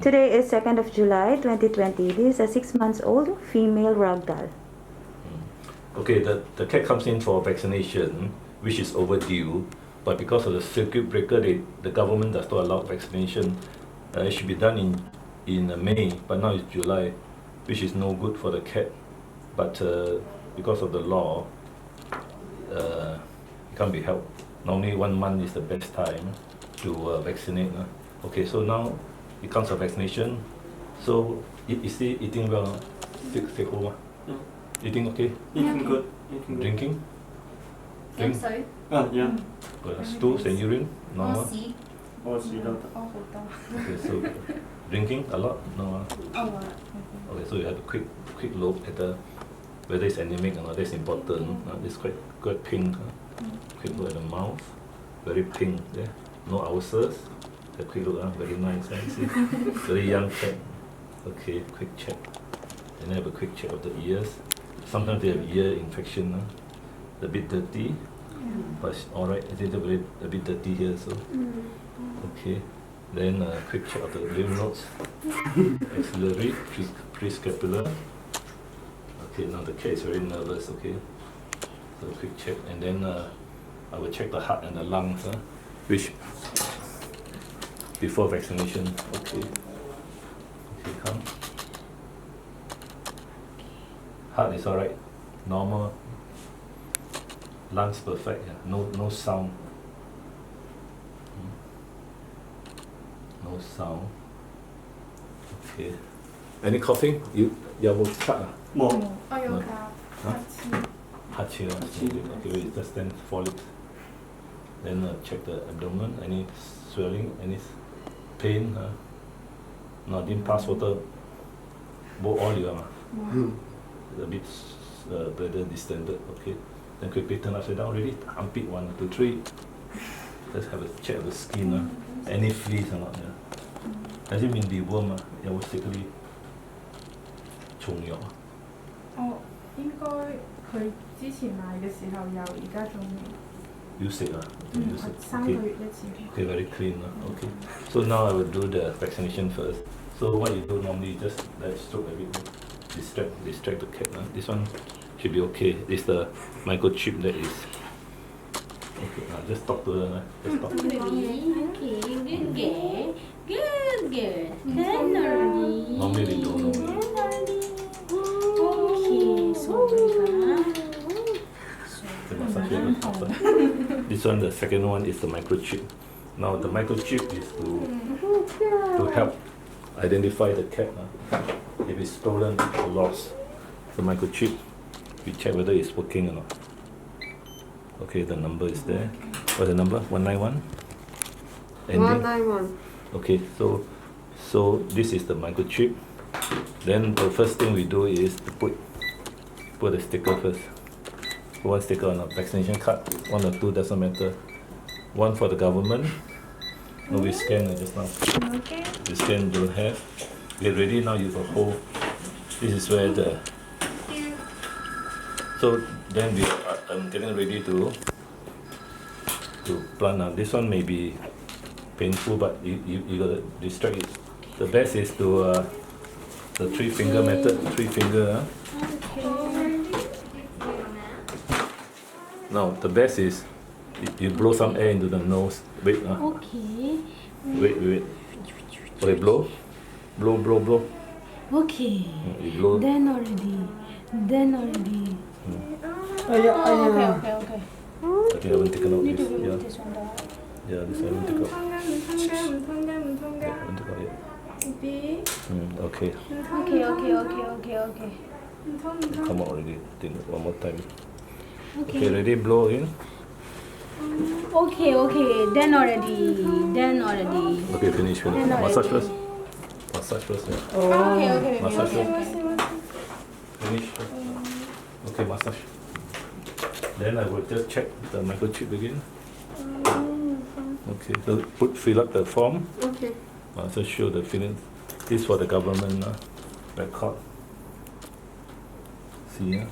Today is 2nd of July 2020. This is a 6 months old female ragdoll. Okay, the cat comes in for vaccination, which is overdue, but because of the circuit breaker, the government does not allow vaccination. It should be done in May, but now it's July, which is no good for the cat. But because of the law, it can't be helped. Normally 1 month is the best time to vaccinate. Okay, so now it comes to vaccination. So is he eating well? Stay home. Eating okay? Eating good. Eating good. Drinking? Em sấy. Yeah. Stools and urine? Normal? Xí. Or she don't. Hổ to. Okay, so drinking a lot? No. Okay, so you have a quick look at whether it's anemic or not. That's important. It's quite pink. Quick look at the mouth. Very pink. Yeah. No ulcers. A quick look. Very nice. See? Very young cat. Okay, quick check. And then have a quick check of the ears. Sometimes they have ear infection. A bit dirty. But it's alright. It's a bit dirty here. So okay. Then a quick check of the lymph nodes. Axillary, prescapular. Okay, now the cat is very nervous. Okay. So quick check, and then I will check the heart and the lungs, which before vaccination. Okay. Okay, come. Heart is alright, normal. Lungs perfect. Yeah. No sound. No sound. Okay. Any coughing? You will cut. More. Oil Huh? cow. Hachi. Okay, wait, just stand for it. Then check the abdomen. Any swelling? Any pain? No, didn't pass water. Both all you are. A bit bladder distended. Okay. Then quickly turn upside down. Already. Armpit 1, 2, 3. Let's have a check of the skin. Any fleas or not? Has it been dewormed? Yeah, was sickly. 蟲藥啊？應該佢之前買嘅時候有，而家仲要食啊？要食。3個月一次。Okay, very clean. Okay. So now I will do the vaccination first. So what you do normally, just let stroke a bit, distract the cat. This one should be okay. It's the microchip that is. Okay, just talk to her. Just talk. Okay, good. Tenderly. Normally they don't know. Okay, so The massage. This one, the second one is the microchip. Now the microchip is to help identify the cat. If it's stolen or lost, the microchip, we check whether it's working or not. Okay, the number is there. What's the number? 191? Ending? 191. Okay, so this is the microchip. Then the first thing we do is to put the sticker first. One sticker on a vaccination card, 1 or 2 doesn't matter. One for the government. No, we scan just now. Okay. We scan don't have. Get ready now. You have a hole. This is where the. So then I'm getting ready to plant. Now this one may be painful, but you gotta distract it. The best is to the 3-finger method. 3 finger. Now the best is you blow some air into the nose. Wait. Okay. Wait. Okay, blow. Okay. You blow. Then already. Okay. Okay, I haven't taken out Need to this. remove Yeah, this one down. yeah, this I haven't taken out.唔通 Yeah, I haven't taken out yet. B Okay, Okay. come out already. Think one more time. Okay, Okay. ready? Blow in. Okay. Then already. Okay, finish. Then Massage already. first. Yeah. Okay. Massage first. Finish. Okay, massage. Then I will just check the microchip again. Okay, so fill up the form. Okay. Just show the feeling. This is for the government record. See, yeah.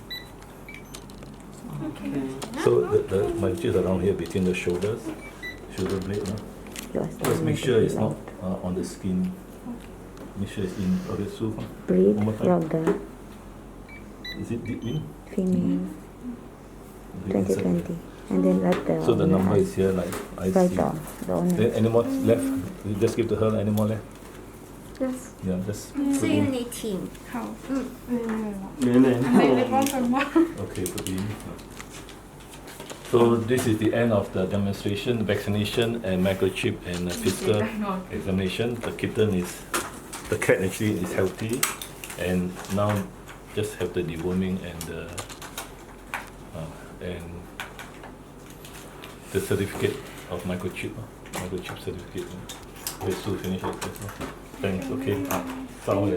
So the microchip is around here between the shoulders, shoulder blade. Just make sure it's not on the skin. Make sure it's in. Okay, Sue. Breed, One more time. Ragda, Is it deep in? female, Okay, insert. 2020. And then let the So the owner number ask. is here, like I Right see. down, the owner. Then any more left? You just give to her. Any more left? Yes. Yeah, just 是 put 因为 in. 你挺， 好，嗯，你你 你幫佢摸。 Okay, put in. So this is the end of the demonstration, vaccination and microchip and physical examination. The kitten is, the cat actually is healthy, and now just have the deworming and the certificate of microchip, microchip certificate. Okay, so finish it. Thanks. Okay, 烧了。